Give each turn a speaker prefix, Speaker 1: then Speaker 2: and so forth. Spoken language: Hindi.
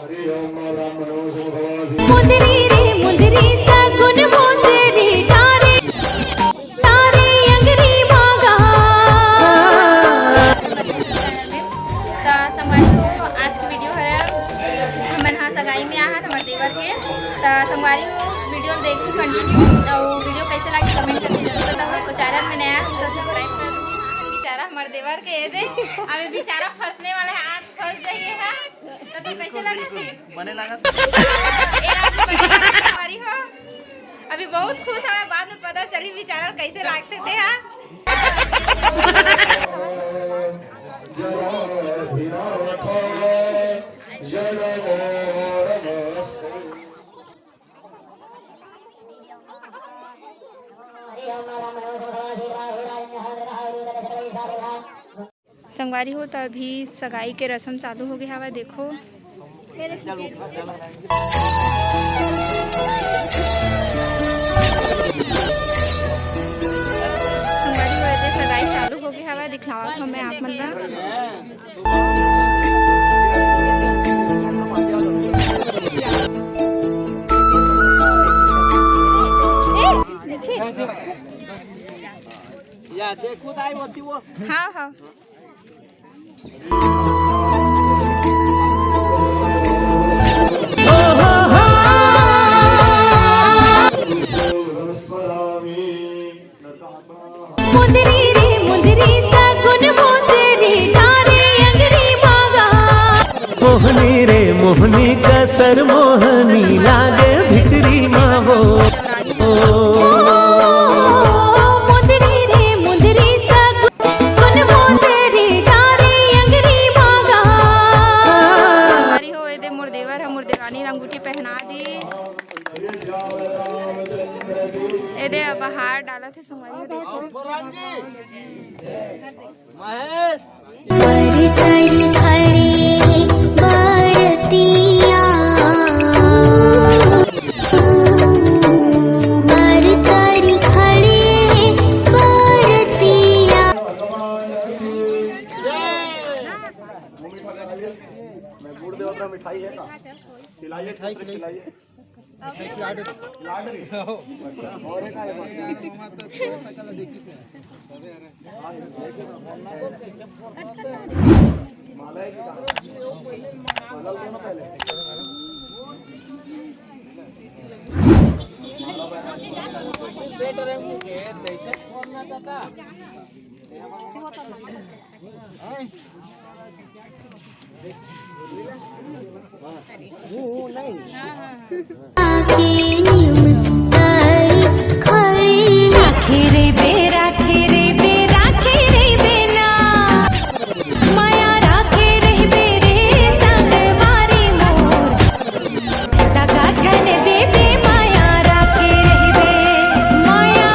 Speaker 1: मुंदरी रे मुंदरी सगुन मुंदरी तारे तारे अंगरी मागा।
Speaker 2: संगवारी हो आज की वीडियो है हमन हाँ सगाई में आहत हमारे देवर के संगवारी हो वीडियो देखी कंटिन्यू और वीडियो कैसे लगी कमेंट करके जरूर बताओ। को चैनल में नया तो सब्सक्राइब कर दो। बेचारा हमारे देवर के ऐसे अभी बेचारा फंसने वाला है, आज फंस जाइए है तो कैसे लगे
Speaker 3: मने लगा
Speaker 2: संगवारी हो अभी बहुत खुश है, बाद में पता चली बेचारा कैसे लागते थे हाँ। संगवारी हो तो अभी सगाई के रस्म चालू हो गया है, देखो संगवारी हो सगाई चालू हो गया है, दिखावा तो मैं आप मतलब
Speaker 3: या देखो ताई होती वो
Speaker 2: हाँ हाँ
Speaker 1: मुंदरी रे मुंदरी सगुन मुंदरी तारे अंगरी मागा।
Speaker 4: मोहनी रे मोहनी कसर मोहनी लागे भितरी मावो।
Speaker 1: मुंदरी रे मुंदरी सगुन मुंदरी तारे अंगरी मागा।
Speaker 2: संगवारी हो ये मोर देवर है, मोर देवानी अंगूठी पहना दी ये बाहर डाला थे संगवारी हो देखो
Speaker 3: महेश
Speaker 1: बरतरी खड़ी बरतिया बरतरी खड़ी बरतिया।
Speaker 3: मैं गुड़ दे अपना मिठाई है का खिलाइए खिलाइए लाड रही और एक है तो सकल देखी से माला की माला दोनों पहले पेट रे मुके तैसे फोन ना दादा नहीं
Speaker 1: राखे रे बेना माया राखे रे बेरे संगवारी मोर दगा छन बेबे माया राखे रे माया।